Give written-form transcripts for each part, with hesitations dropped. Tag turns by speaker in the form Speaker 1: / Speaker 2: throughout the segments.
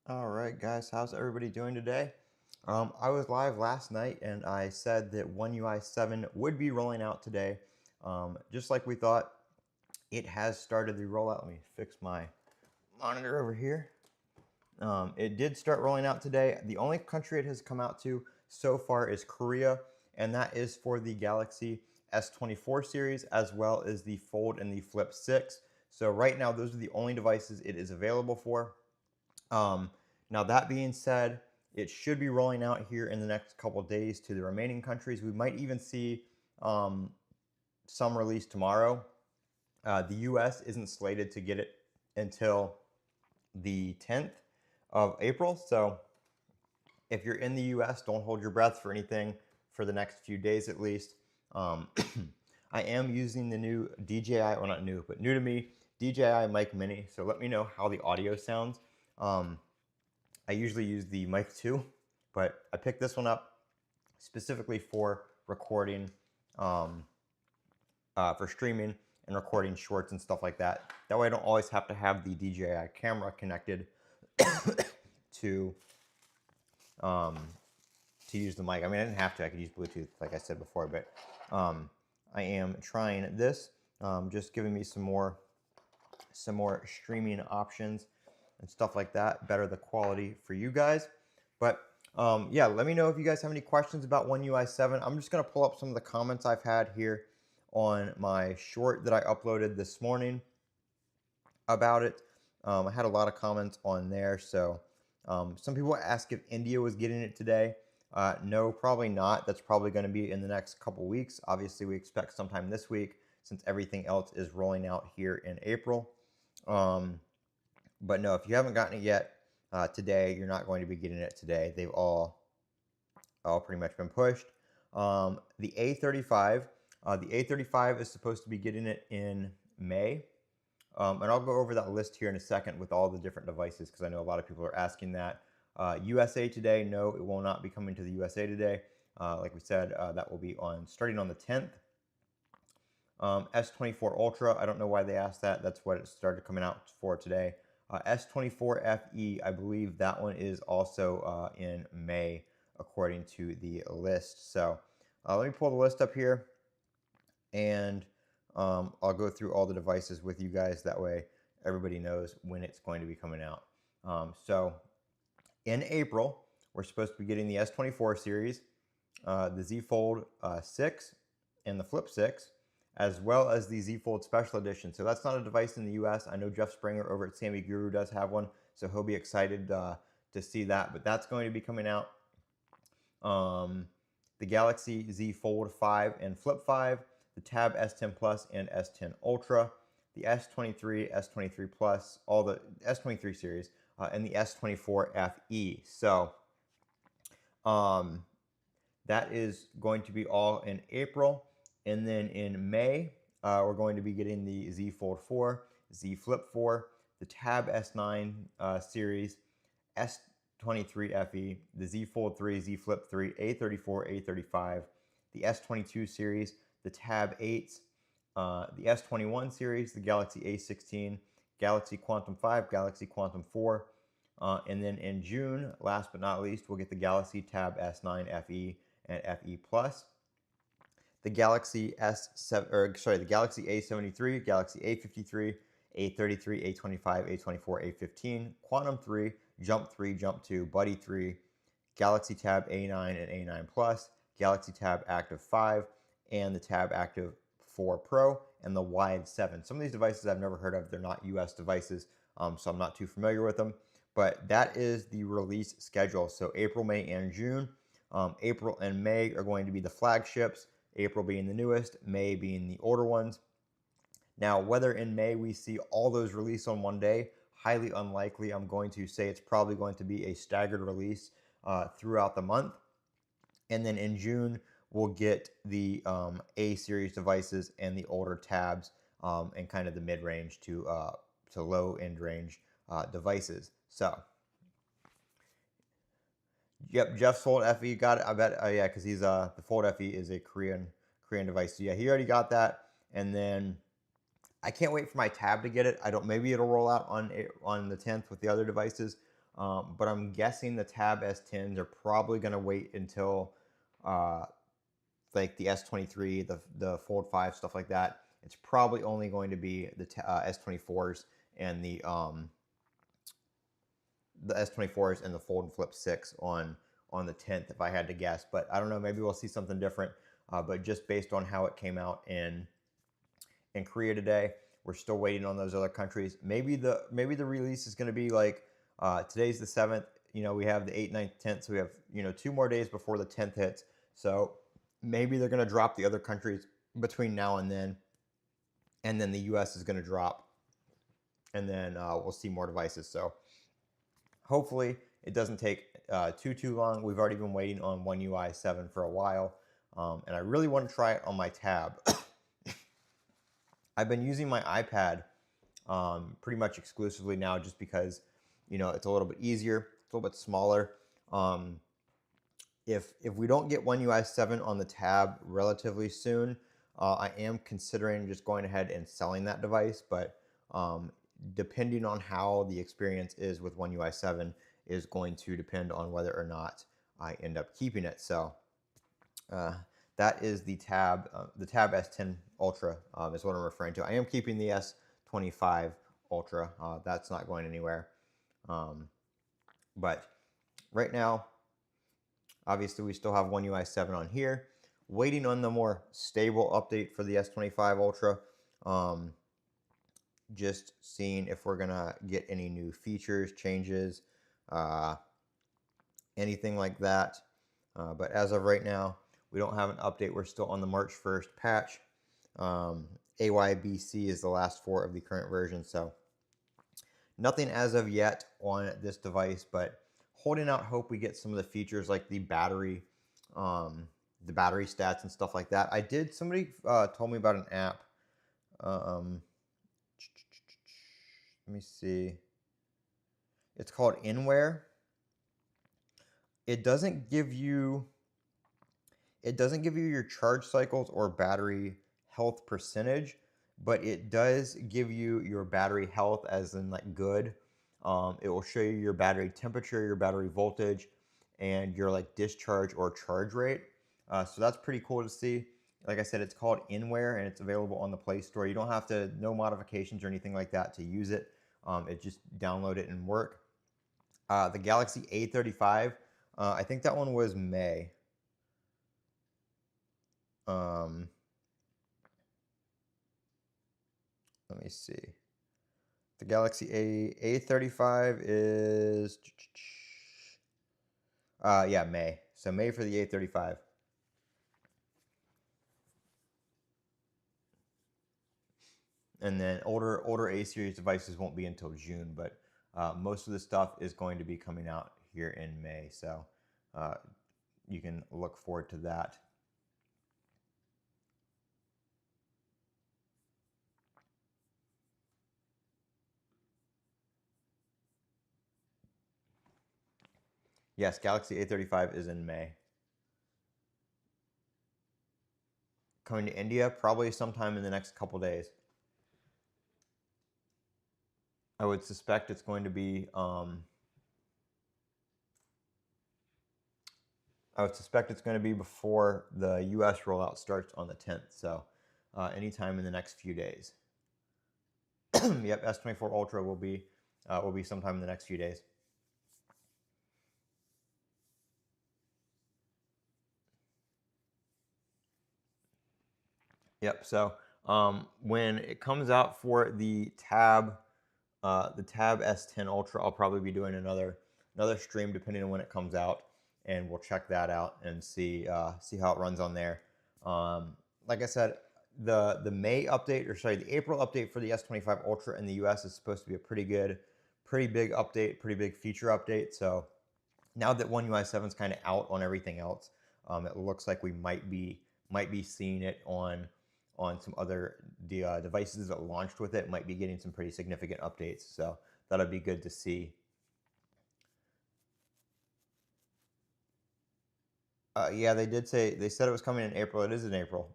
Speaker 1: All right, guys, how's everybody doing today? I was live last night and I said that One UI 7 would be rolling out today. Just like we thought, it has started the rollout. Let me fix my monitor over here. It did start rolling out today. The only country it has come out to so far is Korea, and that is for the Galaxy S24 series as well as the Fold and the Flip 6. So right now, those are the only devices it is available for. Now, that being said, it should be rolling out here in the next couple of days to the remaining countries. We might even see some release tomorrow. The US isn't slated to get it until the 10th of April. So if you're in the US, don't hold your breath for anything for the next few days at least. I am using the new DJI, well, not new, but new to me, DJI Mic Mini. So let me know how the audio sounds. I usually use the Mic 2, but I picked this one up specifically for recording, for streaming and recording shorts and stuff like that. That way I don't always have to have the DJI camera connected to use the mic. I mean, I didn't have to. I could use Bluetooth, like I said before, but I am trying this, just giving me some more streaming options and stuff like that, better the quality for you guys. But yeah, let me know if you guys have any questions about One UI 7. I'm just going to pull up some of the comments I've had here on my short that I uploaded this morning about it. I had a lot of comments on there. So some people asked if India was getting it today. No, probably not. That's probably going to be in the next couple weeks. Obviously, we expect sometime this week since everything else is rolling out here in April. But no, if you haven't gotten it yet today, you're not going to be getting it today. They've all pretty much been pushed. The A35, the A35 is supposed to be getting it in May. And I'll go over that list here in a second with all the different devices because I know a lot of people are asking that. USA today, no, it will not be coming to the USA today. Like we said, that will be starting on the 10th. S24 Ultra, I don't know why they asked that. That's what it started coming out for today. S24 FE, I believe that one is also in May, according to the list. So let me pull the list up here, and I'll go through all the devices with you guys. That way everybody knows when it's going to be coming out. So in April, we're supposed to be getting the S24 series, the Z Fold 6 and the Flip 6, as well as the Z Fold Special Edition. So that's not a device in the US. I know Jeff Springer over at Sammy Guru does have one, so he'll be excited to see that. But that's going to be coming out. The Galaxy Z Fold 5 and Flip 5, the Tab S10 Plus and S10 Ultra, the S23, S23 Plus, all the S23 series, and the S24 FE. So that is going to be all in April. And then in May, we're going to be getting the Z Fold 4, Z Flip 4, the Tab S9 series, S23 FE, the Z Fold 3, Z Flip 3, A34, A35, the S22 series, the Tab 8s, the S21 series, the Galaxy A16, Galaxy Quantum 5, Galaxy Quantum 4, and then in June, last but not least, we'll get the Galaxy Tab S9 FE and FE Plus, the Galaxy the Galaxy A73, Galaxy A53, A33, A25, A24, A15, Quantum 3, Jump 3, Jump 2, Buddy 3, Galaxy Tab A9 and A9 Plus, Galaxy Tab Active 5, and the Tab Active 4 Pro, and the Wide 7. Some of these devices I've never heard of. They're not US devices, so I'm not too familiar with them. But that is the release schedule. So April, May, and June. April and May are going to be the flagships. April being the newest, May being the older ones. Now, whether in May we see all those release on one day, highly unlikely. I'm going to say it's probably going to be a staggered release throughout the month. And then in June, we'll get the A series devices and the older tabs and kind of the mid-range to low-end range devices. So, yep, Jeff Fold FE got it. I bet, yeah, because he's the Fold FE is a Korean device. So yeah, he already got that. And then I can't wait for my Tab to get it. Maybe it'll roll out on the 10th with the other devices. but I'm guessing the Tab S10s are probably going to wait until like the S23, the Fold 5, stuff like that. It's probably only going to be the S24s and the S24s and the Fold and Flip 6 on the 10th, if I had to guess. But I don't know. Maybe we'll see something different. But just based on how it came out in Korea today, we're still waiting on those other countries. Maybe the release is going to be like today's the 7th. We have the 8th, 9th, 10th. So we have 2 more days before the 10th hits. So maybe they're going to drop the other countries between now and then the US is going to drop, and then we'll see more devices. So hopefully it doesn't take too long. We've already been waiting on One UI 7 for a while, and I really want to try it on my tab. I've been using my iPad pretty much exclusively now, just because it's a little bit easier, it's a little bit smaller. If we don't get One UI 7 on the tab relatively soon, I am considering just going ahead and selling that device. But depending on how the experience is with One UI 7 is going to depend on whether or not I end up keeping it. So that is the Tab S10 Ultra is what I'm referring to. I am keeping the S25 Ultra. That's not going anywhere. But right now, obviously, we still have One UI 7 on here. Waiting on the more stable update for the S25 Ultra. Just seeing if we're going to get any new features, changes, anything like that. But as of right now, we don't have an update. We're still on the March 1st patch. AYBC is the last 4 of the current version. So nothing as of yet on this device, but holding out hope we get some of the features like the battery stats and stuff like that. Somebody told me about an app. Let me see. It's called InWare. It doesn't give you your charge cycles or battery health percentage, but it does give you your battery health, as in like good. It will show you your battery temperature, your battery voltage, and your like discharge or charge rate. So that's pretty cool to see. Like I said, it's called InWare, and it's available on the Play Store. You don't have to, no modifications or anything like that to use it. It just download it and work. The Galaxy A35, I think that one was May. Let me see. The Galaxy A35 is yeah, May. So May for the A35. And then older A series devices won't be until June, but most of the stuff is going to be coming out here in May. So you can look forward to that. Yes, Galaxy A35 is in May. Coming to India probably sometime in the next couple days. I would suspect it's going to be before the US rollout starts on the 10th. So anytime in the next few days. Yep, S24 Ultra will be sometime in the next few days. Yep. So when it comes out for the Tab S10 Ultra, I'll probably be doing another stream depending on when it comes out, and we'll check that out and see how it runs on there. Like I said, the May update, or sorry, the April update for the S25 Ultra in the US is supposed to be a pretty big update, pretty big feature update. So now that One UI 7 is kind of out on everything else, it looks like we might be seeing it on some other devices that launched with it. Might be getting some pretty significant updates. So that'll be good to see. Yeah, they said it was coming in April. It is in April.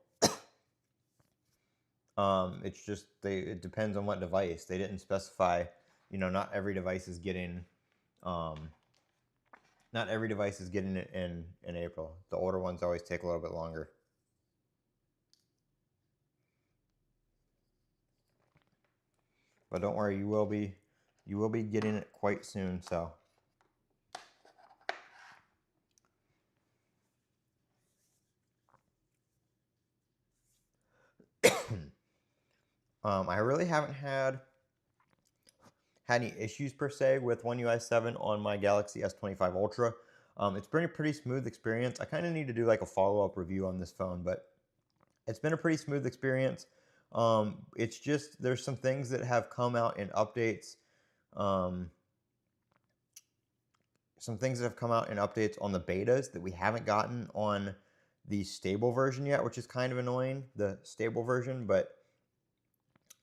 Speaker 1: It's just it depends on what device. They didn't specify. Not every device is getting Not every device is getting it in April. The older ones always take a little bit longer. But don't worry, you will be getting it quite soon. So. I really haven't had any issues per se with One UI 7 on my Galaxy S25 Ultra. It's been a pretty smooth experience. I kind of need to do like a follow-up review on this phone, but it's been a pretty smooth experience. It's just there's some things that have come out in updates. Some things that have come out in updates on the betas that we haven't gotten on the stable version yet, which is kind of annoying, the stable version, but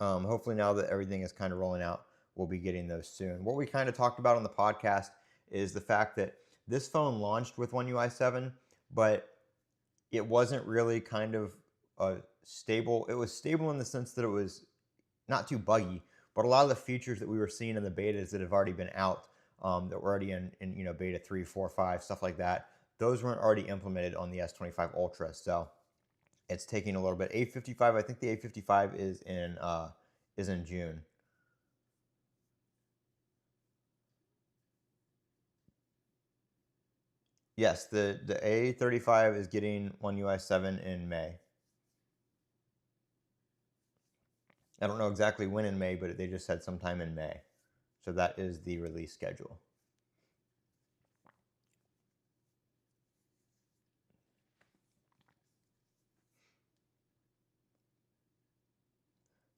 Speaker 1: hopefully now that everything is kind of rolling out, we'll be getting those soon. What we kind of talked about on the podcast is the fact that this phone launched with One UI 7, but it wasn't really kind of stable. It was stable in the sense that it was not too buggy, but a lot of the features that we were seeing in the betas that have already been out, that were already in beta 3, 4, 5, stuff like that, those weren't already implemented on the S25 Ultra. So it's taking a little bit. A55, I think the A55 is in June. Yes, the A35 is getting One UI 7 in May. I don't know exactly when in May, but they just said sometime in May. So that is the release schedule.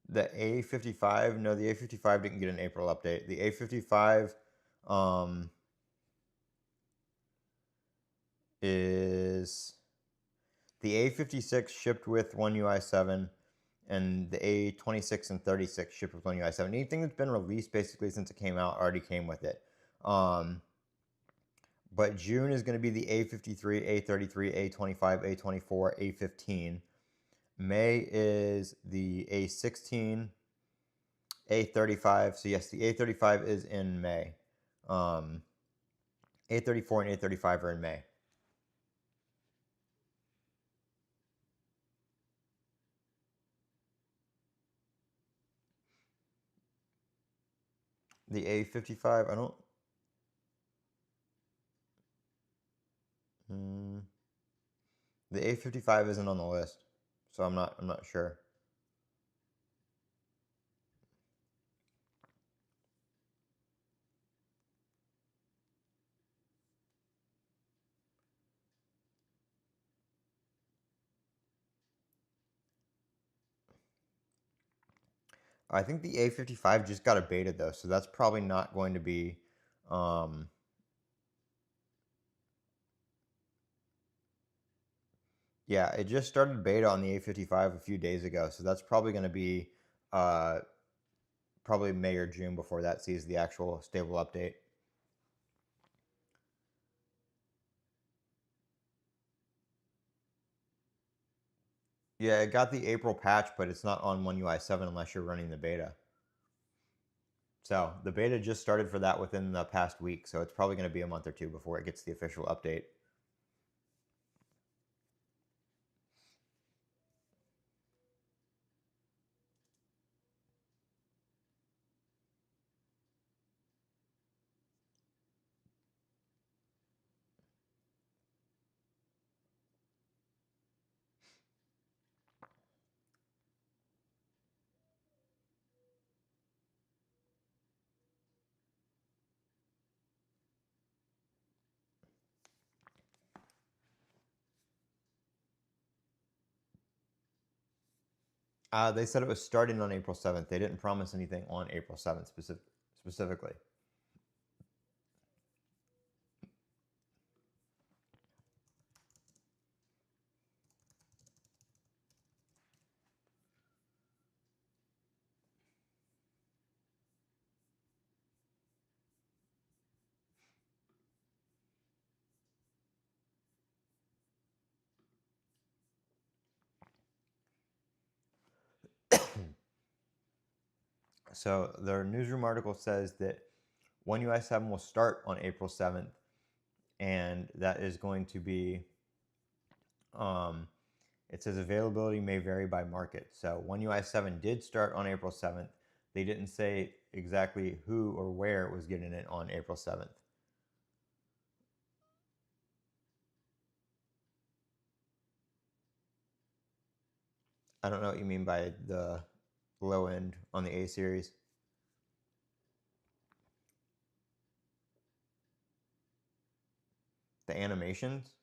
Speaker 1: The A55, no, the A55 didn't get an April update. The A55 is the A56 shipped with One UI 7, and the A26 and 36 shipped with One UI 7. Anything that's been released basically since it came out already came with it. But June is going to be the A53, A33, A25, A24, A15. May is the A16, A35. So yes, the A35 is in May. A34 and A35 are in May. The A55, I don't. The A55 isn't on the list, so I'm not sure. I think the A55 just got a beta though, so that's probably not going to be. Yeah, it just started beta on the A55 a few days ago, so that's probably going to be probably May or June before that sees the actual stable update. Yeah, it got the April patch, but it's not on One UI 7 unless you're running the beta. So the beta just started for that within the past week, so it's probably going to be a month or two before it gets the official update. They said it was starting on April 7th. They didn't promise anything on April 7th specifically. So their newsroom article says that One UI 7 will start on April 7th, and that is going to be, it says availability may vary by market. So One UI 7 did start on April 7th. They didn't say exactly who or where was getting it on April 7th. I don't know what you mean by the low end on the A series. The animations?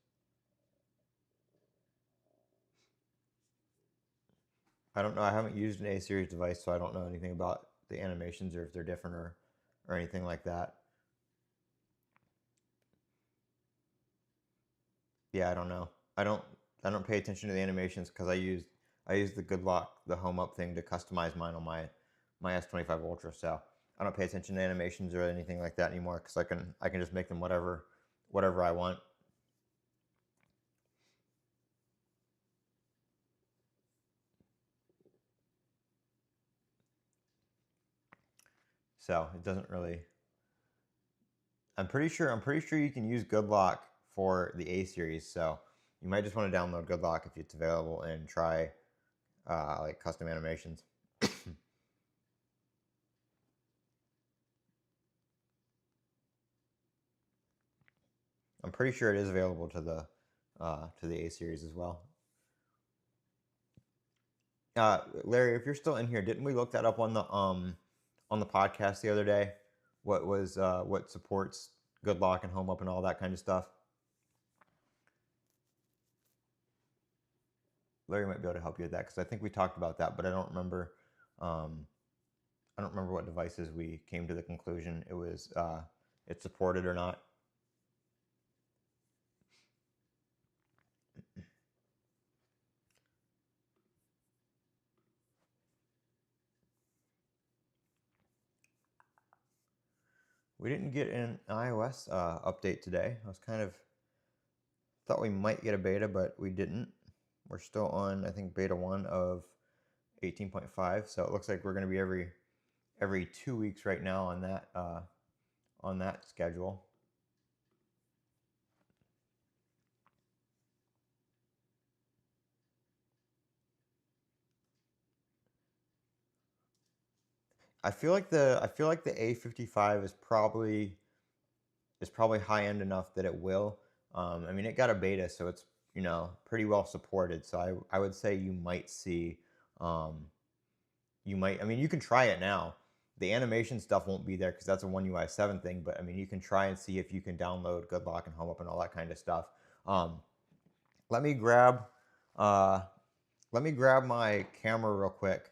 Speaker 1: I don't know. I haven't used an A series device, so I don't know anything about the animations or if they're different or anything like that. Yeah, I don't know. I don't pay attention to the animations because I use the Good Lock, the home up thing to customize mine on my S25 Ultra. So I don't pay attention to animations or anything like that anymore because I can just make them whatever I want. So it doesn't really. I'm pretty sure you can use Good Lock for the A series. So you might just want to download Good Lock if it's available and try like custom animations. I'm pretty sure it is available to the A series as well. Larry, if you're still in here, didn't we look that up on the podcast the other day? What supports Good Lock and Home Up and all that kind of stuff? Larry might be able to help you with that because I think we talked about that, but I don't remember. I don't remember what devices we came to the conclusion it supported or not. We didn't get an iOS update today. I was kind of thought we might get a beta, but we didn't. We're still on, I think, beta 1 of 18.5. So it looks like we're going to be every 2 weeks right now on that schedule. I feel like the A55 is probably high end enough that it will. I mean, it got a beta, so it's pretty well supported. So I would say you might see, I mean, you can try it now. The animation stuff won't be there because that's a One UI 7 thing. But I mean, you can try and see if you can download Good Lock and Home Up and all that kind of stuff. Um, let me grab uh, let me grab my camera real quick,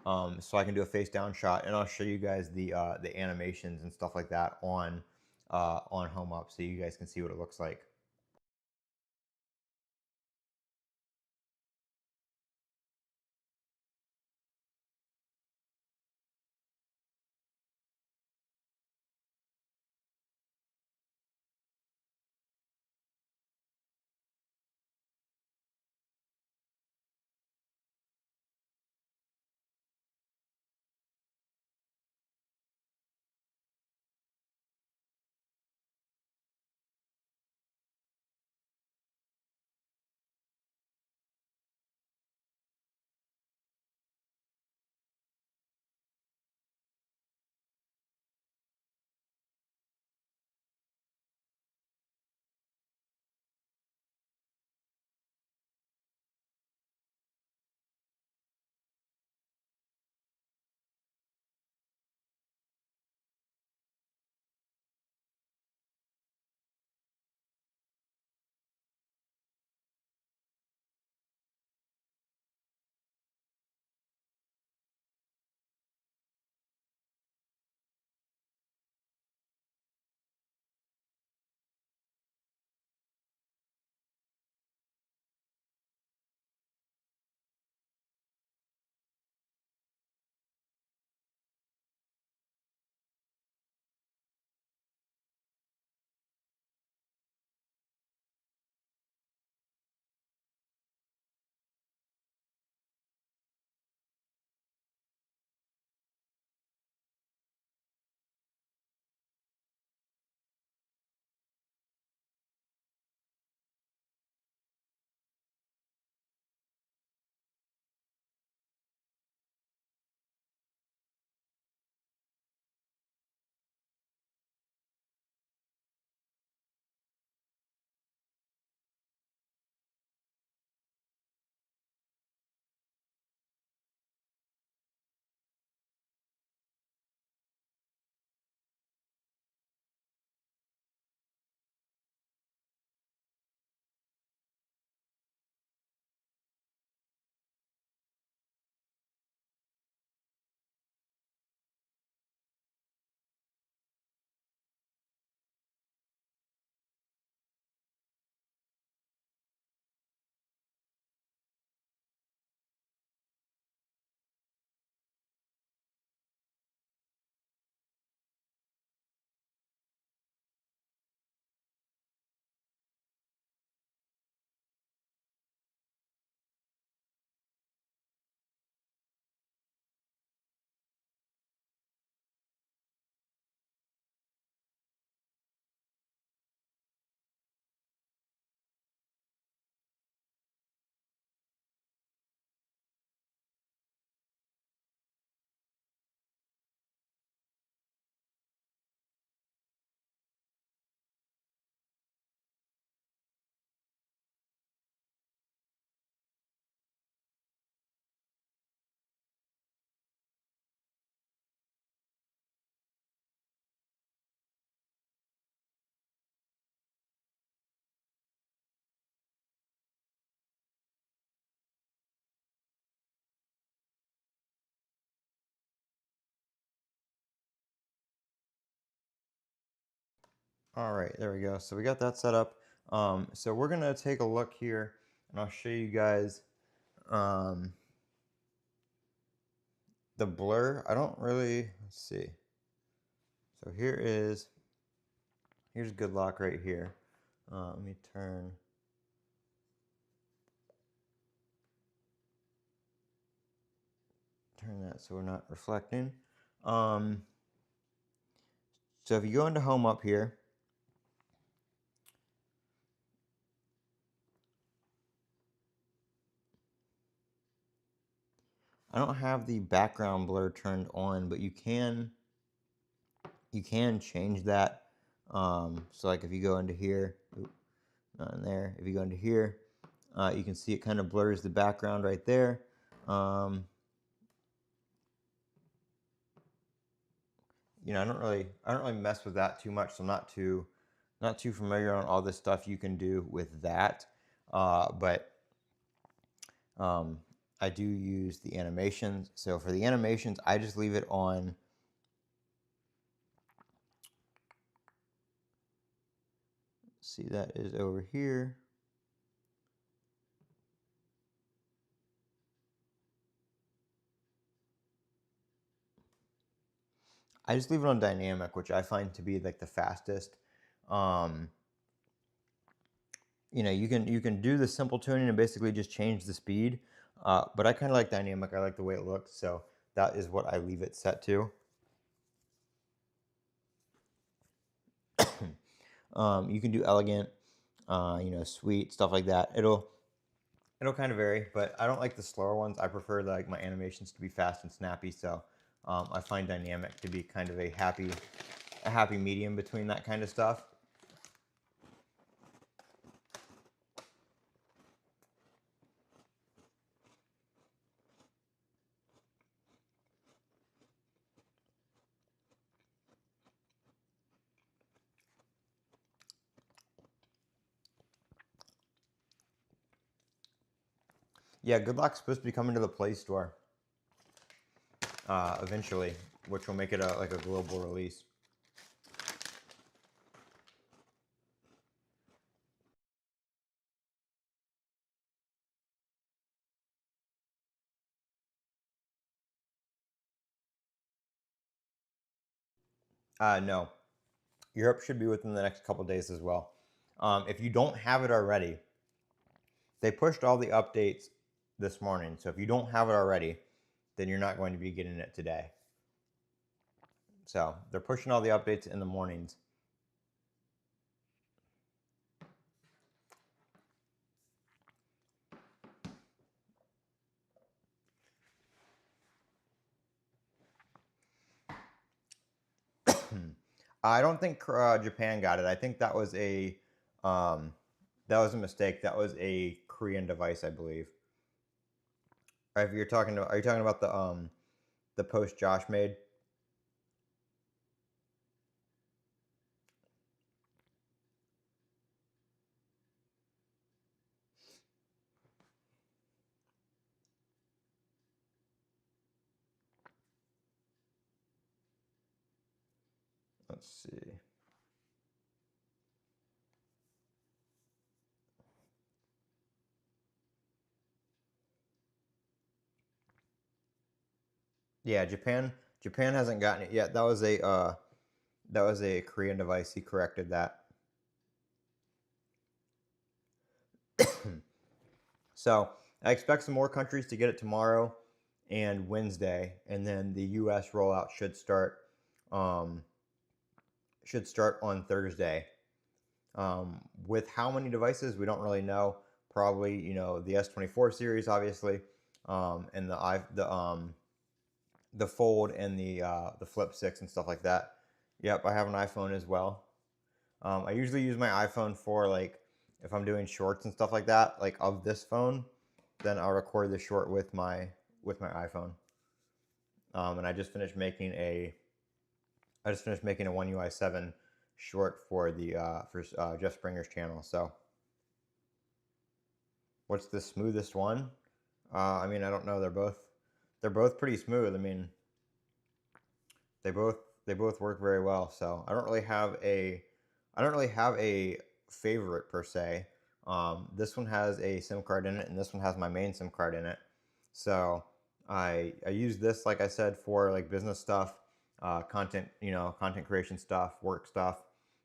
Speaker 1: so I can do a face down shot, and I'll show you guys the animations and stuff like that on Home Up, so you guys can see what it looks like. All right, there we go. So we got that set up. So we're gonna take a look here, and I'll show you guys um, the blur. I don't really, let's see. So here's good lock right here. Let me turn that so we're not reflecting. Um, so if you go into home up here, I don't have the background blur turned on, but you can change that. So like if you go into here, not in there. If you go into here, you can see it kind of blurs the background right there. I don't really mess with that too much, so I'm not too familiar on all this stuff you can do with that. But um, I do use the animations. So for the animations, I just leave it on. See, that is over here. I just leave it on dynamic, which I find to be like the fastest. Um, you can do the simple tuning and basically just change the speed. But I kind of like dynamic. I like the way it looks, so that is what I leave it set to. You can do elegant, sweet stuff like that. It'll kind of vary, but I don't like the slower ones. I prefer like my animations to be fast and snappy. So I find dynamic to be kind of a happy medium between that kind of stuff. Yeah, Good Luck's supposed to be coming to the Play Store eventually, which will make it like a global release. No, Europe should be within the next couple days as well. If you don't have it already, they pushed all the updates this morning. So if you don't have it already, then you're not going to be getting it today. So they're pushing all the updates in the mornings. I don't think Japan got it. I think that was a mistake. That was a Korean device, I believe. If are you talking about the post Josh made? Let's see. Yeah, Japan hasn't gotten it yet. That was a Korean device. He corrected that. So I expect some more countries to get it tomorrow and Wednesday, and then the U.S. rollout um, should start on Thursday. With how many devices, we don't really know. Probably, the S24 series, obviously, and the Fold and the Flip 6 and stuff like that. Yep, I have an iPhone as well. I usually use my iPhone for like if I'm doing shorts and stuff like that, like of this phone, then I'll record the short with my iPhone. And I just finished making a One UI 7 short for the for Jeff Springer's channel. So, what's the smoothest one? I mean, I don't know. They're both pretty smooth. I mean, they both they both work very well. So I don't really have I don't really have a favorite per se. This one has a SIM card in it, and this one has my main SIM card in it. So I use this, like I said, for like business stuff, content, content creation stuff, work stuff.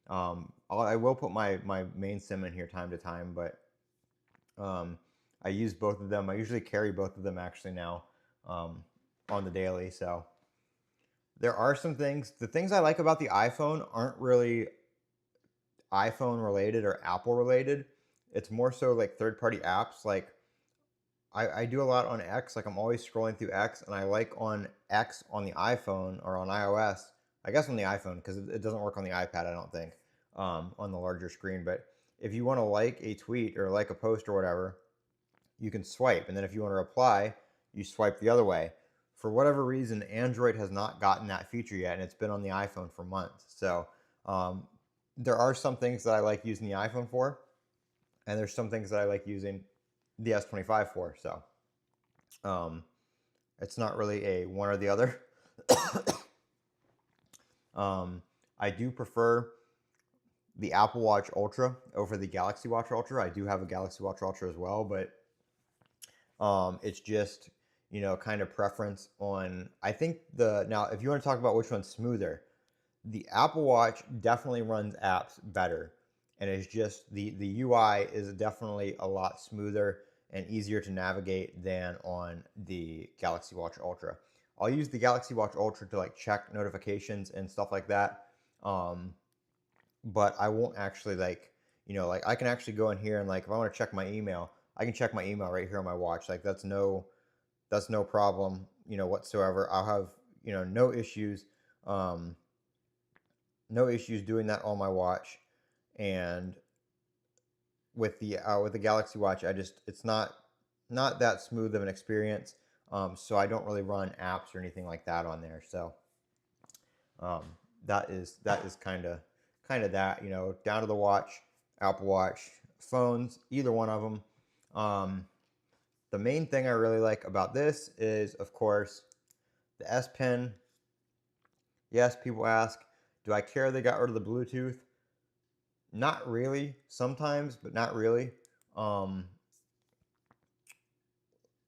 Speaker 1: I will put my main SIM in here time to time, but I use both of them. I usually carry both of them actually now on the daily. So there are some things. The things I like about the iPhone aren't really iPhone related or Apple related. It's more so like third party apps. Like I do a lot on X. Like I'm always scrolling through X, and I like on X on the iPhone or on iOS. I guess on the iPhone because it doesn't work on the iPad. I don't think on the larger screen. But if you want to like a tweet or like a post or whatever, you can swipe, and then if you want to reply, you swipe the other way. For whatever reason, Android has not gotten that feature yet, and it's been on the iPhone for months. So there are some things that I like using the iPhone for, and there's some things that I like using the S25 for. So it's not really a one or the other. I do prefer the Apple Watch Ultra over the Galaxy Watch Ultra. I do have a Galaxy Watch Ultra as well, but it's just, kind of preference on, I think now if you want to talk about which one's smoother, the Apple Watch definitely runs apps better. And it's just the UI is definitely a lot smoother and easier to navigate than on the Galaxy Watch Ultra. I'll use the Galaxy Watch Ultra to like check notifications and stuff like that. But I won't actually like I can actually go in here and like if I want to check my email, I can check my email right here on my watch. Like that's no problem, whatsoever. I'll have, no issues, doing that on my watch. And with the Galaxy Watch, it's not that smooth of an experience. So I don't really run apps or anything like that on there. So that is kind of that, down to the watch, Apple Watch, phones, either one of them. The main thing I really like about this is, of course, the S Pen. Yes, people ask, do I care they got rid of the Bluetooth? Not really, sometimes, but not really.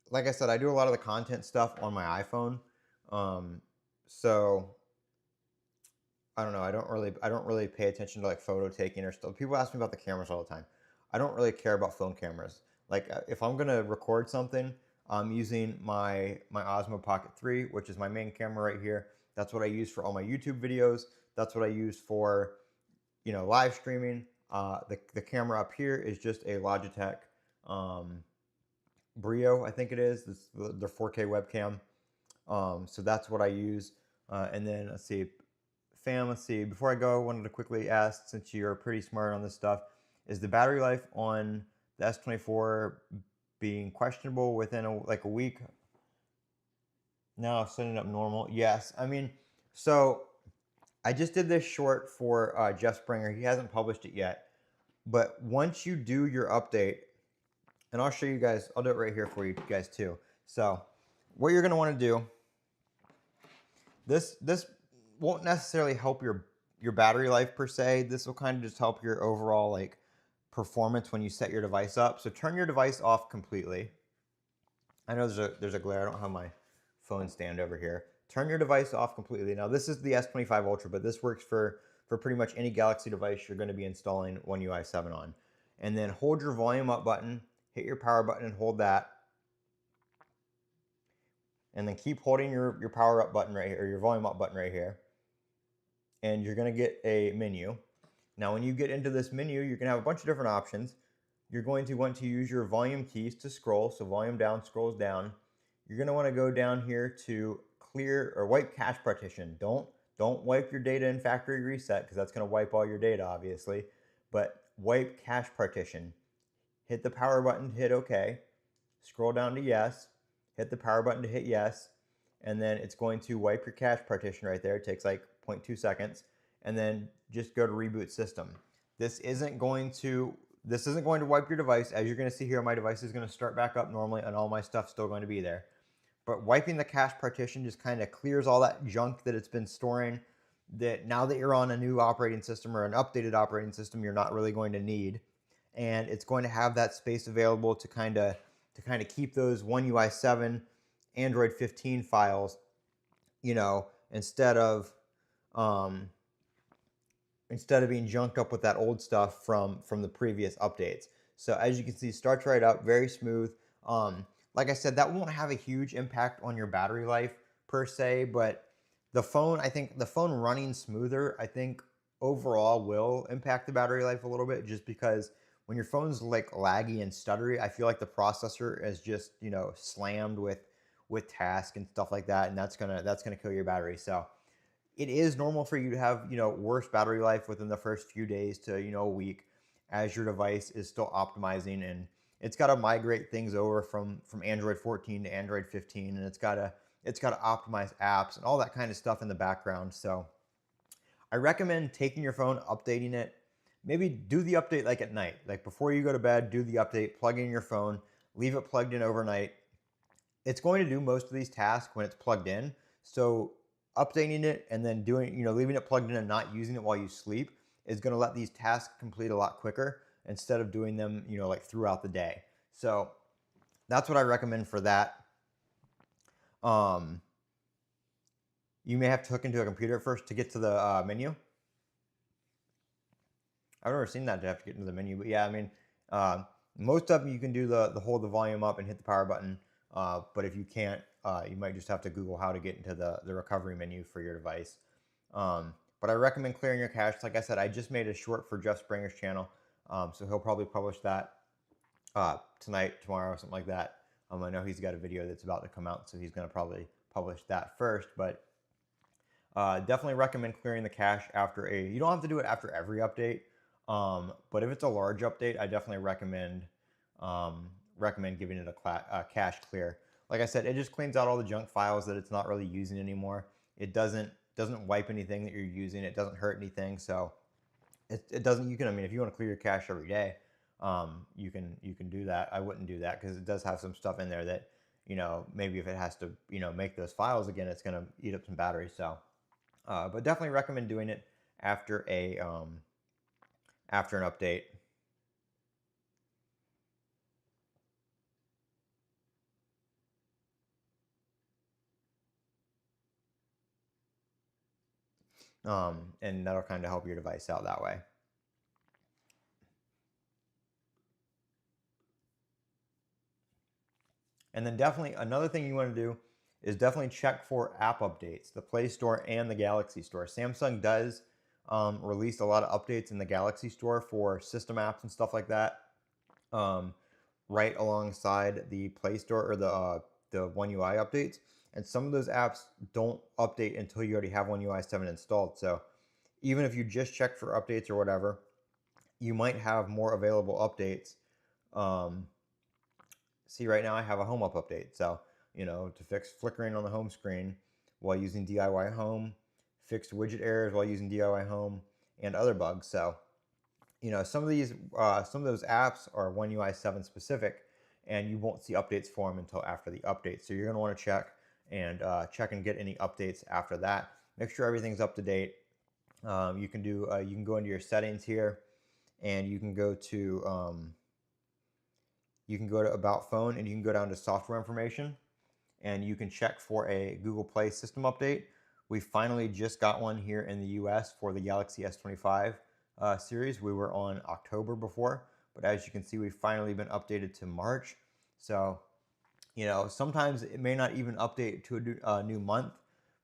Speaker 1: Like I said, I do a lot of the content stuff on my iPhone. So I don't know. I don't really pay attention to like photo taking or stuff. People ask me about the cameras all the time. I don't really care about phone cameras. Like if I'm gonna record something, I'm using my Osmo Pocket 3, which is my main camera right here. That's what I use for all my YouTube videos. That's what I use for, live streaming. The camera up here is just a Logitech Brio, I think it is. It's their 4K webcam. So that's what I use. And then let's see, before I go, I wanted to quickly ask, since you're pretty smart on this stuff, is the battery life on the S24 being questionable within a week? Now setting up normal. Yes. I mean, so I just did this short for Jeff Springer. He hasn't published it yet. But once you do your update, and I'll show you guys, I'll do it right here for you guys too. So what you're going to want to do, this won't necessarily help your battery life per se. This will kind of just help your overall like performance when you set your device up. So turn your device off completely. I know there's a glare. I don't have my phone stand over here. Turn your device off completely. Now this is the S25 Ultra, but this works for pretty much any Galaxy device you're going to be installing One UI 7 on. And then hold your volume up button, hit your power button and hold that. And then keep holding your power up button right here, or your volume up button right here. And you're going to get a menu. Now when you get into this menu, you're going to have a bunch of different options. You're going to want to use your volume keys to scroll. So volume down scrolls down. You're going to want to go down here to clear or wipe cache partition. Don't wipe your data in factory reset, because that's going to wipe all your data, obviously. But wipe cache partition. Hit the power button to hit OK. Scroll down to yes. Hit the power button to hit yes. And then it's going to wipe your cache partition right there. It takes like 0.2 seconds. And then just go to reboot system. This isn't going to wipe your device. As you're going to see here, my device is going to start back up normally, and all my stuff's still going to be there. But wiping the cache partition just kind of clears all that junk that it's been storing. that now that you're on a new operating system or an updated operating system, you're not really going to need. And it's going to have that space available to kind of keep those One UI 7, Android 15 files, you know, um, instead of being junked up with that old stuff from the previous updates. So as you can see, starts right up, very smooth. Like I said, that won't have a huge impact on your battery life per se, but the phone, I think the phone running smoother, I think overall will impact the battery life a little bit, just because when your phone's like laggy and stuttery, I feel like the processor is just, you know, slammed with tasks and stuff like that, and that's gonna kill your battery. So it is normal for you to have, you know, worse battery life within the first few days to, you know, a week, as your device is still optimizing, and it's got to migrate things over from Android 14 to Android 15, and it's got to optimize apps and all that kind of stuff in the background. So I recommend taking your phone, updating it. Maybe do the update like at night, like before you go to bed, do the update, plug in your phone, leave it plugged in overnight. It's going to do most of these tasks when it's plugged in. So updating it and then doing, you know, leaving it plugged in and not using it while you sleep is going to let these tasks complete a lot quicker instead of doing them, you know, like throughout the day. So that's what I recommend for that. You may have to hook into a computer first to get to the menu. I've never seen that to have to get into the menu, but yeah, I mean, most of them you can do the hold the volume up and hit the power button. But if you can't, you might just have to Google how to get into the recovery menu for your device. But I recommend clearing your cache. Like I said, I just made a short for Jeff Springer's channel, so he'll probably publish that tonight, tomorrow, something like that. I know he's got a video that's about to come out, so he's going to probably publish that first. But definitely recommend clearing the cache after you don't have to do it after every update, but if it's a large update, I definitely recommend giving it a cache clear. Like I said, it just cleans out all the junk files that it's not really using anymore. It doesn't wipe anything that you're using. It doesn't hurt anything. So it doesn't. You can, I mean, if you want to clear your cache every day, you can do that. I wouldn't do that because it does have some stuff in there that, you know, maybe if it has to, you know, make those files again, it's gonna eat up some battery. So, but definitely recommend doing it after an update. And that'll kind of help your device out that way. And then definitely another thing you want to do is definitely check for app updates, the Play Store and the Galaxy Store. Samsung does release a lot of updates in the Galaxy Store for system apps and stuff like that, right alongside the Play Store or the One UI updates. And some of those apps don't update until you already have One UI 7 installed. So even if you just check for updates or whatever, you might have more available updates. See, right now I have a home up update. So, you know, to fix flickering on the home screen while using DIY Home, fixed widget errors while using DIY Home, and other bugs. So, you know, some of those apps are One UI 7 specific, and you won't see updates for them until after the update. So you're going to want to check and get any updates after that. Make sure everything's up to date. You can go into your settings here, and you can go to About Phone, and you can go down to Software Information, and you can check for a Google Play system update. We finally just got one here in the US for the Galaxy S25 series. We were on October before, but as you can see, we've finally been updated to March. So, you know, sometimes it may not even update to a new month,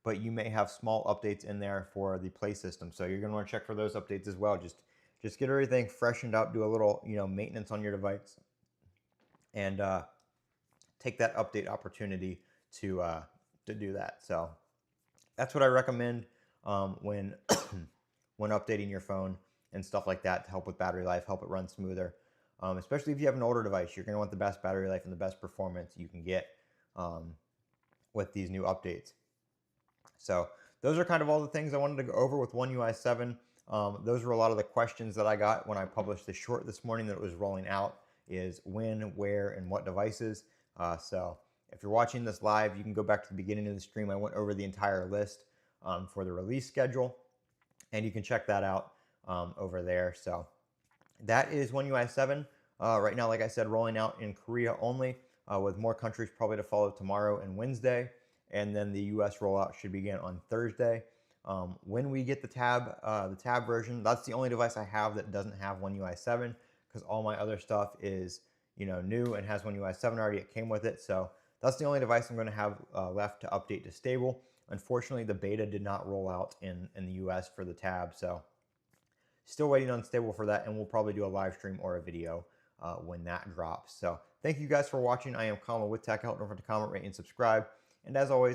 Speaker 1: but you may have small updates in there for the Play system. So you're going to want to check for those updates as well. Just get everything freshened up, do a little, you know, maintenance on your device, and take that update opportunity to do that. So that's what I recommend when when updating your phone and stuff like that to help with battery life, help it run smoother. Especially if you have an older device, you're going to want the best battery life and the best performance you can get with these new updates. So those are kind of all the things I wanted to go over with One UI 7. Those were a lot of the questions that I got when I published the short this morning that was rolling out, is when, where, and what devices. So if you're watching this live, you can go back to the beginning of the stream. I went over the entire list for the release schedule. and you can check that out over there. So that is One UI 7. Right now, like I said, rolling out in Korea only, with more countries probably to follow tomorrow and Wednesday. And then the US rollout should begin on Thursday. When we get the tab version, that's the only device I have that doesn't have One UI 7, because all my other stuff is new and has One UI 7 already. It came with it, so that's the only device I'm going to have left to update to stable. Unfortunately, the beta did not roll out in the US for the tab, so still waiting on stable for that, and we'll probably do a live stream or a video when that drops. So thank you guys for watching. I am Colin with Techout. Don't forget to comment, rate, and subscribe. And as always,